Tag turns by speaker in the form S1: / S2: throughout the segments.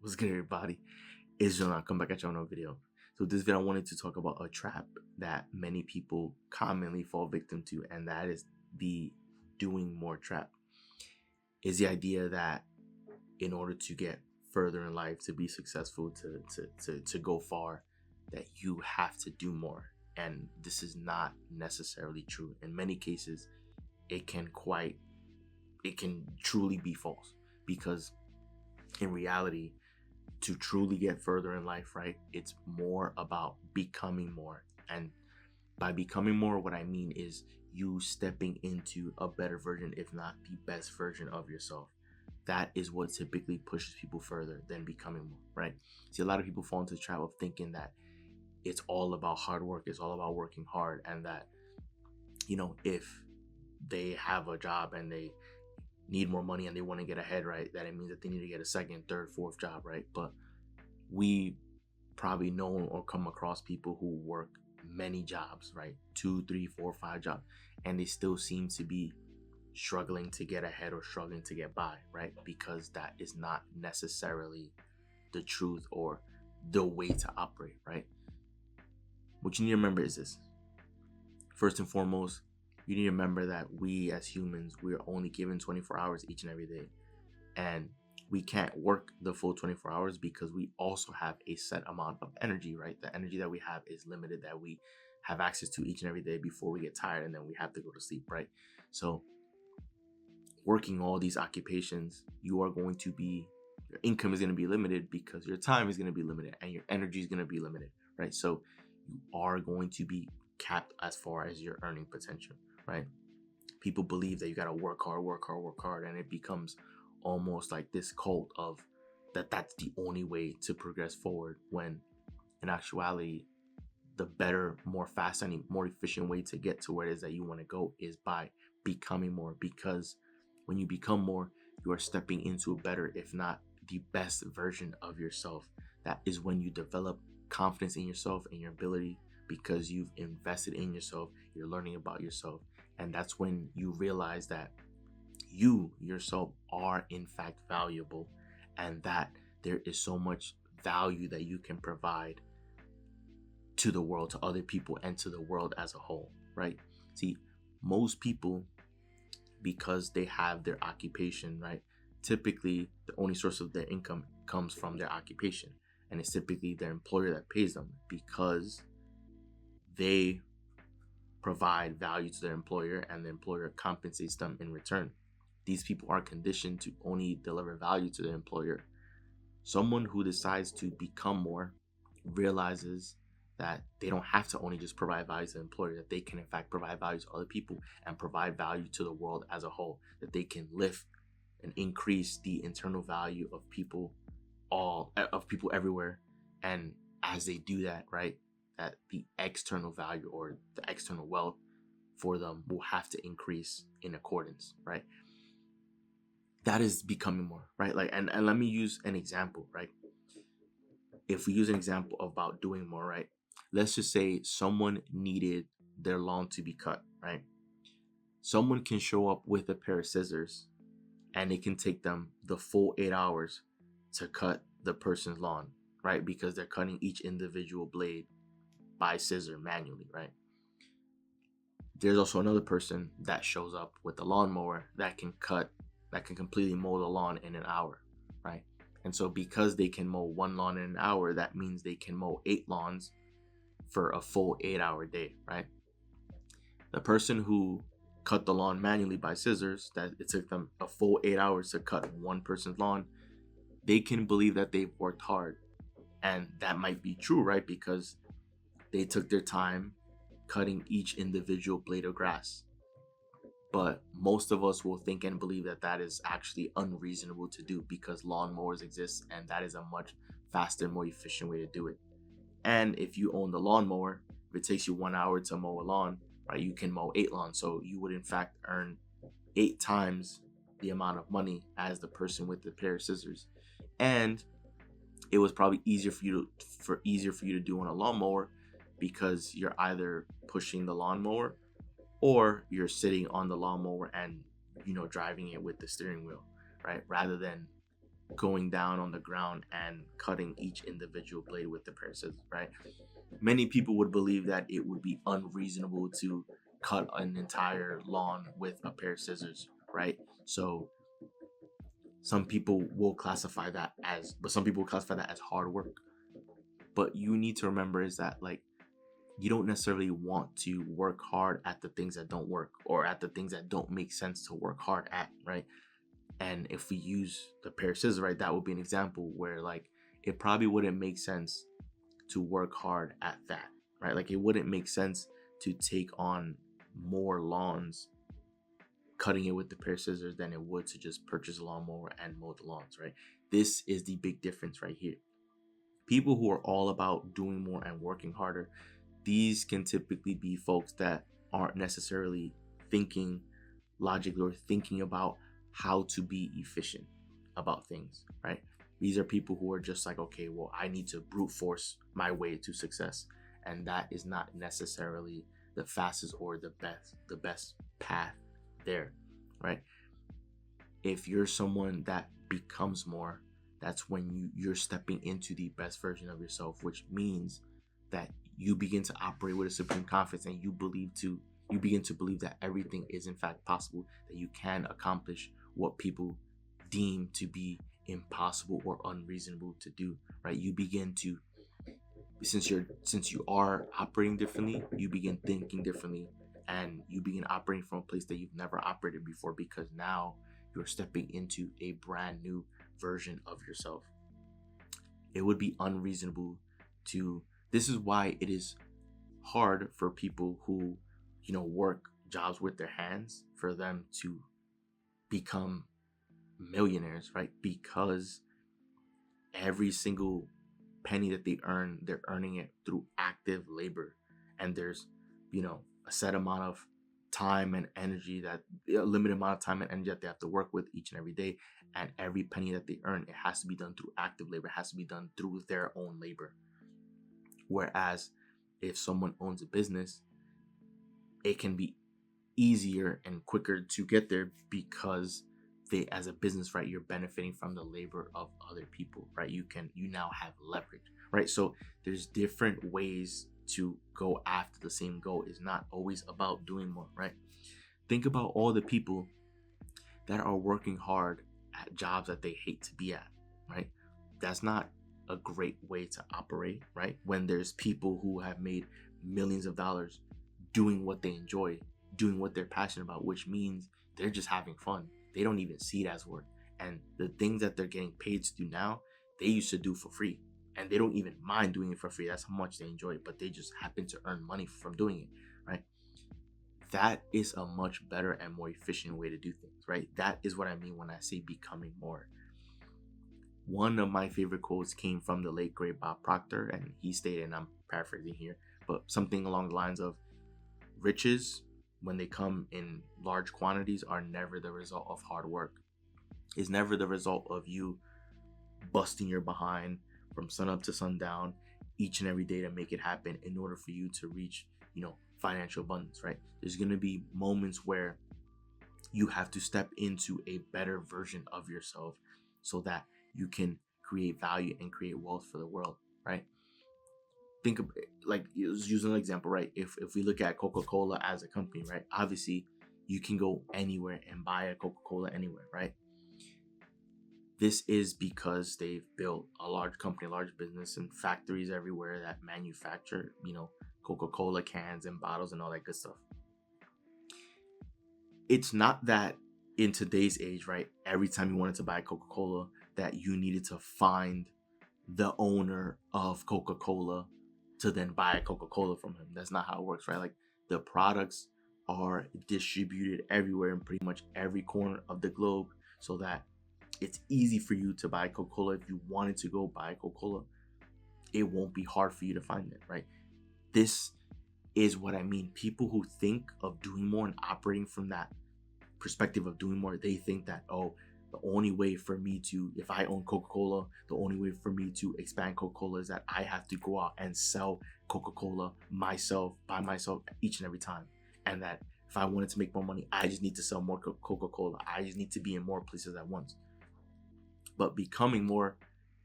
S1: What's good, everybody? It's John. I'll come back at you on another video. So this video, I wanted to talk about a trap that many people commonly fall victim to, and that is the doing more trap. Is the idea that in order to get further in life, to be successful, to go far, that you have to do more. And this is not necessarily true. In many cases, it can truly be false, because in reality, to truly get further in life, right, it's more about becoming more. And by becoming more, what I mean is you stepping into a better version, if not the best version of yourself. That is what typically pushes people further than becoming more, right? See, a lot of people fall into the trap of thinking that it's all about hard work, it's all about working hard, and that, if they have a job and they need more money and they want to get ahead, right, that it means that they need to get a second, third, fourth job, right? But we probably know or come across people who work many jobs, right? 2, 3, 4, 5 jobs, and they still seem to be struggling to get ahead or struggling to get by, right? Because that is not necessarily the truth or the way to operate, right? What you need to remember is this. First and foremost, you need to remember that we as humans, we're only given 24 hours each and every day. And we can't work the full 24 hours because we also have a set amount of energy, right? The energy that we have is limited, that we have access to each and every day before we get tired and then we have to go to sleep, right? So working all these occupations, your income is going to be limited because your time is going to be limited and your energy is going to be limited, right? So you are going to be capped as far as your earning potential, right? People believe that you got to work hard, and it becomes almost like this cult of that's the only way to progress forward, when in actuality, the better, more fast, and more efficient way to get to where it is that you want to go is by becoming more. Because when you become more, you are stepping into a better, if not the best version of yourself. That is when you develop confidence in yourself and your ability, because you've invested in yourself, you're learning about yourself. And that's when you realize that you yourself are in fact valuable, and that there is so much value that you can provide to the world, to other people, and to the world as a whole, right? See, most people, because they have their occupation, right, typically the only source of their income comes from their occupation, and it's typically their employer that pays them, because they provide value to their employer and the employer compensates them in return. These people are conditioned to only deliver value to their employer. Someone who decides to become more realizes that they don't have to only just provide value to the employer, that they can in fact provide value to other people and provide value to the world as a whole, that they can lift and increase the internal value of people everywhere. And as they do that, right, that the external value or the external wealth for them will have to increase in accordance, right? That is becoming more, right? Like, and let me use an example, right? If we use an example about doing more, right? Let's just say someone needed their lawn to be cut, right? Someone can show up with a pair of scissors and it can take them the full 8 hours to cut the person's lawn, right? Because they're cutting each individual blade by scissor manually, right? There's also another person that shows up with the lawnmower that can completely mow the lawn in an hour, right? And so because they can mow one lawn in an hour, that means they can mow 8 lawns for a full 8-hour day, right? The person who cut the lawn manually by scissors, that it took them a full 8 hours to cut one person's lawn, they can believe that they've worked hard. And that might be true, right? Because they took their time cutting each individual blade of grass. But most of us will think and believe that that is actually unreasonable to do, because lawnmowers exist and that is a much faster, more efficient way to do it. And if you own the lawnmower, if it takes you 1 hour to mow a lawn, right, you can mow 8 lawns. So you would in fact earn 8 times the amount of money as the person with the pair of scissors. And it was probably easier for you to do on a lawnmower, because you're either pushing the lawnmower or you're sitting on the lawnmower and driving it with the steering wheel, right? Rather than going down on the ground and cutting each individual blade with the pair of scissors, right? Many people would believe that it would be unreasonable to cut an entire lawn with a pair of scissors, right? So some people will classify that as, but some people will classify that as hard work. But you need to remember is that, like, you don't necessarily want to work hard at the things that don't work, or at the things that don't make sense to work hard at, right? And if we use the pair of scissors, right, that would be an example where, like, it probably wouldn't make sense to work hard at that, right? Like, it wouldn't make sense to take on more lawns cutting it with the pair of scissors than it would to just purchase a lawnmower and mow the lawns, right? This is the big difference right here. People who are all about doing more and working harder, these can typically be folks that aren't necessarily thinking logically or thinking about how to be efficient about things, right? These are people who are just like, okay, well, I need to brute force my way to success. And that is not necessarily the fastest or the best path there, right? If you're someone that becomes more, that's when you're stepping into the best version of yourself, which means that you begin to operate with a supreme confidence, and you begin to believe that everything is in fact possible, that you can accomplish what people deem to be impossible or unreasonable to do, right? You begin to, since you are operating differently, you begin thinking differently, and you begin operating from a place that you've never operated before, because now you're stepping into a brand new version of yourself. It would be unreasonable to, this is why it is hard for people who, work jobs with their hands, for them to become millionaires, right? Because every single penny that they earn, they're earning it through active labor. And there's, a set amount of time and energy, that a limited amount of time and energy that they have to work with each and every day. And every penny that they earn, it has to be done through active labor. It has to be done through their own labor. Whereas if someone owns a business, it can be easier and quicker to get there, because they, as a business, right, you're benefiting from the labor of other people, right? You now have leverage, right? So there's different ways to go after the same goal. It's not always about doing more, right? Think about all the people that are working hard at jobs that they hate to be at, right? That's not a great way to operate, right? When there's people who have made millions of dollars doing what they enjoy, doing what they're passionate about, which means they're just having fun. They don't even see it as work. And the things that they're getting paid to do now, they used to do for free. And they don't even mind doing it for free. That's how much they enjoy it. But they just happen to earn money from doing it, right? That is a much better and more efficient way to do things, right? That is what I mean when I say becoming more. One of my favorite quotes came from the late great Bob Proctor, and he stated, and I'm paraphrasing here, but something along the lines of, riches, when they come in large quantities, are never the result of hard work. It's never the result of you busting your behind from sunup to sundown each and every day to make it happen in order for you to reach, financial abundance, right? There's going to be moments where you have to step into a better version of yourself so that you can create value and create wealth for the world, right? Think of, like, using an example, right? If we look at Coca-Cola as a company, right? Obviously, you can go anywhere and buy a Coca-Cola anywhere, right? This is because they've built a large company, a large business, and factories everywhere that manufacture, Coca-Cola cans and bottles and all that good stuff. It's not that in today's age, right, every time you wanted to buy Coca-Cola, that you needed to find the owner of Coca-Cola to then buy Coca-Cola from him. That's not how it works, right? Like, the products are distributed everywhere in pretty much every corner of the globe, so that it's easy for you to buy Coca-Cola. If you wanted to go buy Coca-Cola, it won't be hard for you to find it, right? This is what I mean. People who think of doing more and operating from that perspective of doing more, they think that, oh, the only way for me to, if I own Coca-Cola, the only way for me to expand Coca-Cola is that I have to go out and sell Coca-Cola myself, by myself, each and every time. And that if I wanted to make more money, I just need to sell more Coca-Cola. I just need to be in more places at once. But becoming more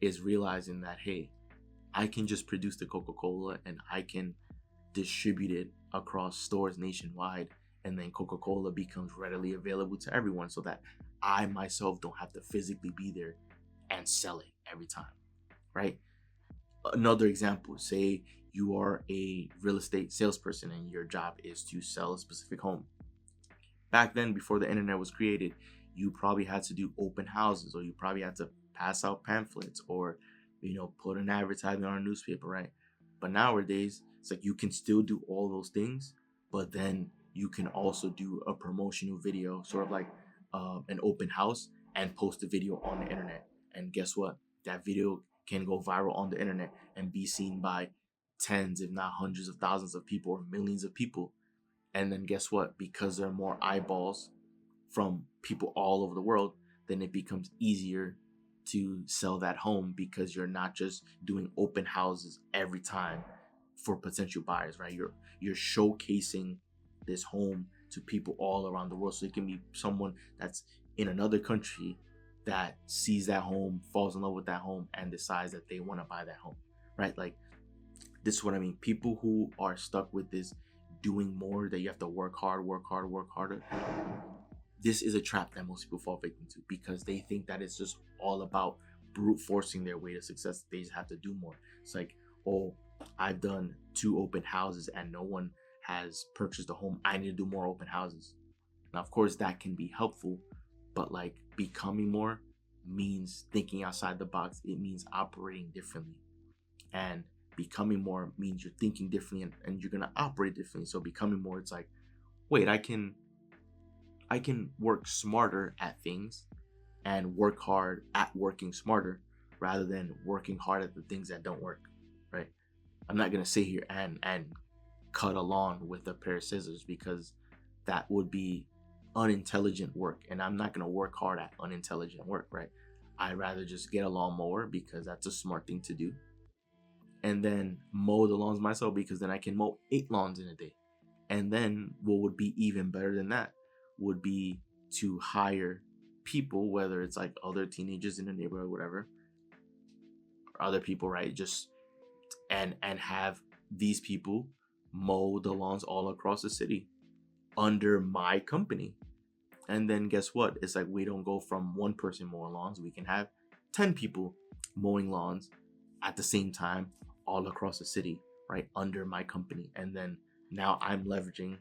S1: is realizing that, hey, I can just produce the Coca-Cola and I can distribute it across stores nationwide, and then Coca-Cola becomes readily available to everyone so that I myself don't have to physically be there and sell it every time, right? Another example, say you are a real estate salesperson and your job is to sell a specific home. Back then, before the internet was created, you probably had to do open houses, or you probably had to pass out pamphlets, or put an advertisement on a newspaper, right? But nowadays, it's like you can still do all those things, but then you can also do a promotional video, sort of like an open house, and post a video on the internet. And guess what? That video can go viral on the internet and be seen by tens, if not hundreds of thousands of people, or millions of people. And then guess what? Because there are more eyeballs from people all over the world, then it becomes easier to sell that home, because you're not just doing open houses every time for potential buyers, right? You're showcasing this home to people all around the world. So it can be someone that's in another country that sees that home, falls in love with that home, and decides that they want to buy that home, right? Like, this is what I mean. People who are stuck with this doing more, that you have to work hard, work hard, work harder. This is a trap that most people fall victim to, because they think that it's just all about brute forcing their way to success. They just have to do more. It's like, oh, I've done 2 open houses and no one has purchased a home. I need to do more open houses. Now, of course, that can be helpful, but like, becoming more means thinking outside the box. It means operating differently. And becoming more means you're thinking differently, and you're going to operate differently. So becoming more, it's like, wait, I can work smarter at things and work hard at working smarter, rather than working hard at the things that don't work, right? I'm not going to sit here and cut a lawn with a pair of scissors, because that would be unintelligent work, and I'm not going to work hard at unintelligent work, right? I'd rather just get a lawnmower, because that's a smart thing to do, and then mow the lawns myself, because then I can mow 8 lawns in a day. And then what would be even better than that would be to hire people, whether it's like other teenagers in the neighborhood, whatever, or other people, right? Just and have these people mow the lawns all across the city under my company. And then guess what? It's like, we don't go from one person mowing lawns. We can have 10 people mowing lawns at the same time all across the city, right? Under my company. And then now I'm leveraging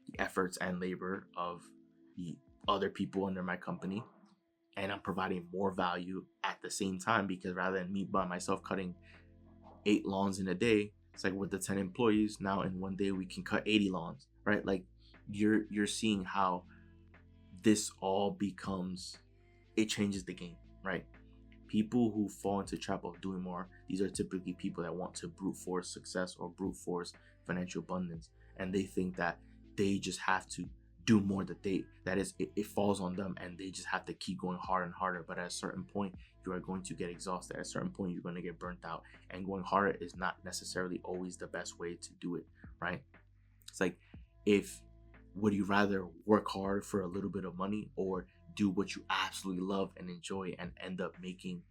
S1: the efforts and labor of the other people under my company, and I'm providing more value at the same time, because rather than me by myself cutting 8 lawns in a day, it's like, with the 10 employees, now in one day we can cut 80 lawns, right? Like, you're seeing how this all becomes, it changes the game, right? People who fall into the trap of doing more, these are typically people that want to brute force success or brute force financial abundance, and they think that they just have to do more, it falls on them, and they just have to keep going harder and harder. But at a certain point, you are going to get exhausted. At a certain point, you're going to get burnt out, and going harder is not necessarily always the best way to do it, right? It's like, would you rather work hard for a little bit of money, or do what you absolutely love and enjoy and end up making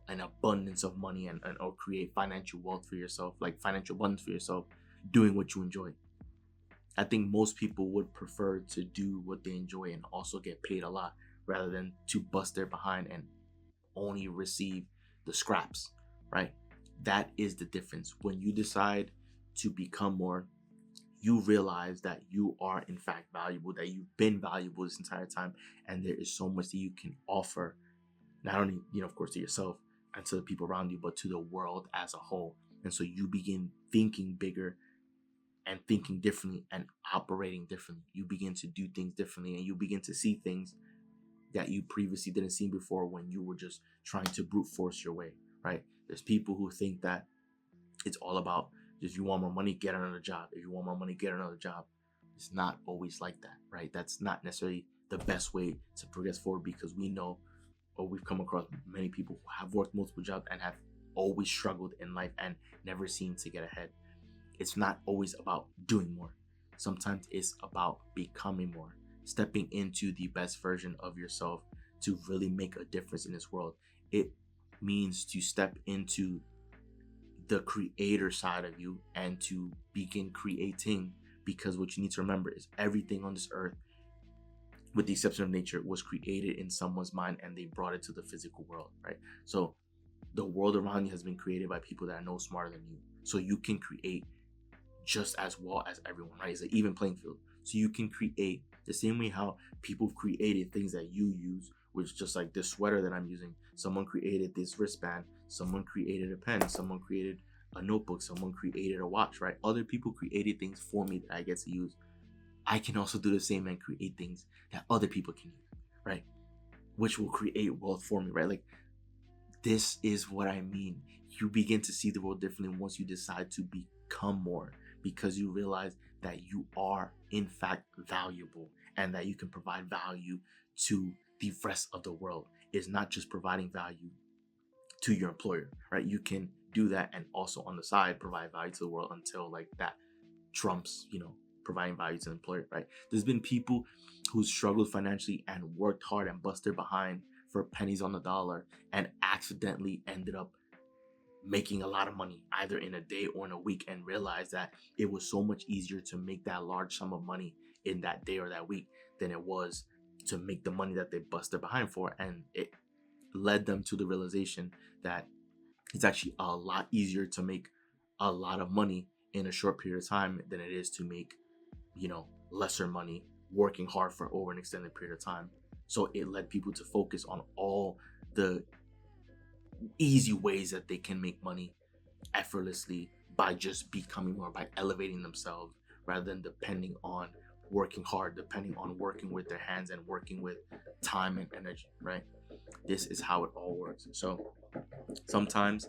S1: an abundance of money, and or create financial wealth for yourself, like financial abundance for yourself, doing what you enjoy? I think most people would prefer to do what they enjoy and also get paid a lot, rather than to bust their behind and only receive the scraps, right? That is the difference. When you decide to become more, you realize that you are in fact valuable, that you've been valuable this entire time, and there is so much that you can offer, not only, of course, to yourself and to the people around you, but to the world as a whole. And so you begin thinking bigger and thinking differently and operating differently. You begin to do things differently, and you begin to see things that you previously didn't see before, when you were just trying to brute force your way, right? There's people who think that it's all about, if you want more money, get another job. If you want more money, get another job. It's not always like that, right? That's not necessarily the best way to progress forward, because we know, or we've come across many people who have worked multiple jobs and have always struggled in life and never seemed to get ahead. It's not always about doing more. Sometimes it's about becoming more, stepping into the best version of yourself to really make a difference in this world. It means to step into the creator side of you and to begin creating, because what you need to remember is everything on this earth, with the exception of nature, was created in someone's mind and they brought it to the physical world, right? So the world around you has been created by people that are no smarter than you. So you can create just as well as everyone, right? It's an even playing field. So you can create the same way how people created things that you use, which just like this sweater that I'm using. Someone created this wristband, someone created a pen, someone created a notebook, someone created a watch, right? Other people created things for me that I get to use. I can also do the same and create things that other people can use, right? Which will create wealth for me, right? Like, this is what I mean. You begin to see the world differently once you decide to become more, because you realize that you are in fact valuable and that you can provide value to the rest of the world. It's not just providing value to your employer, right? You can do that and also on the side provide value to the world until like that trumps, providing value to the employer, right? There's been people who struggled financially and worked hard and busted behind for pennies on the dollar and accidentally ended up making a lot of money either in a day or in a week, and realized that it was so much easier to make that large sum of money in that day or that week than it was to make the money that they busted behind for. And it led them to the realization that it's actually a lot easier to make a lot of money in a short period of time than it is to make, lesser money working hard for over an extended period of time. So it led people to focus on all the easy ways that they can make money effortlessly by just becoming more, by elevating themselves, rather than depending on working hard, depending on working with their hands and working with time and energy, right? This is how it all works. So sometimes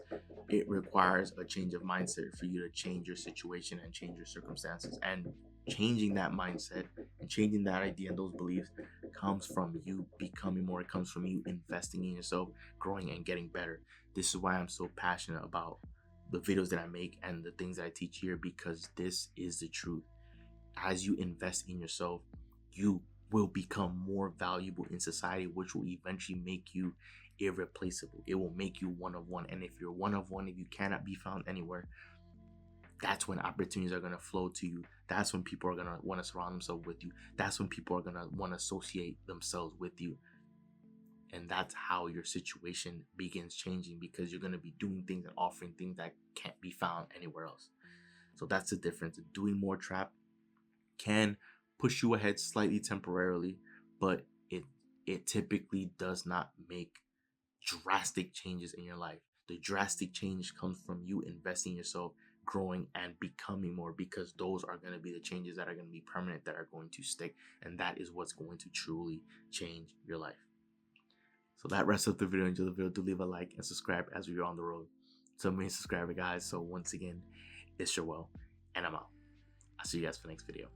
S1: it requires a change of mindset for you to change your situation and change your circumstances. And changing that mindset and changing that idea and those beliefs comes from you becoming more. It comes from you investing in yourself, growing and getting better. This is why I'm so passionate about the videos that I make and the things that I teach here, because this is the truth. As you invest in yourself, you will become more valuable in society, which will eventually make you irreplaceable. It will make you one of one. And if you're one of one, if you cannot be found anywhere, that's when opportunities are going to flow to you. That's when people are going to want to surround themselves with you. That's when people are going to want to associate themselves with you. And that's how your situation begins changing, because you're going to be doing things and offering things that can't be found anywhere else. So that's the difference. Doing more trap can push you ahead slightly temporarily, but it typically does not make drastic changes in your life. The drastic change comes from you investing in yourself, growing and becoming more, because those are going to be the changes that are going to be permanent, that are going to stick, and that is what's going to truly change your life. So that wraps up the video. Enjoy the video. Do leave a like and subscribe as we are on the road to a million subscriber, guys. So once again, it's your well, and I'm out. I'll see you guys for the next video.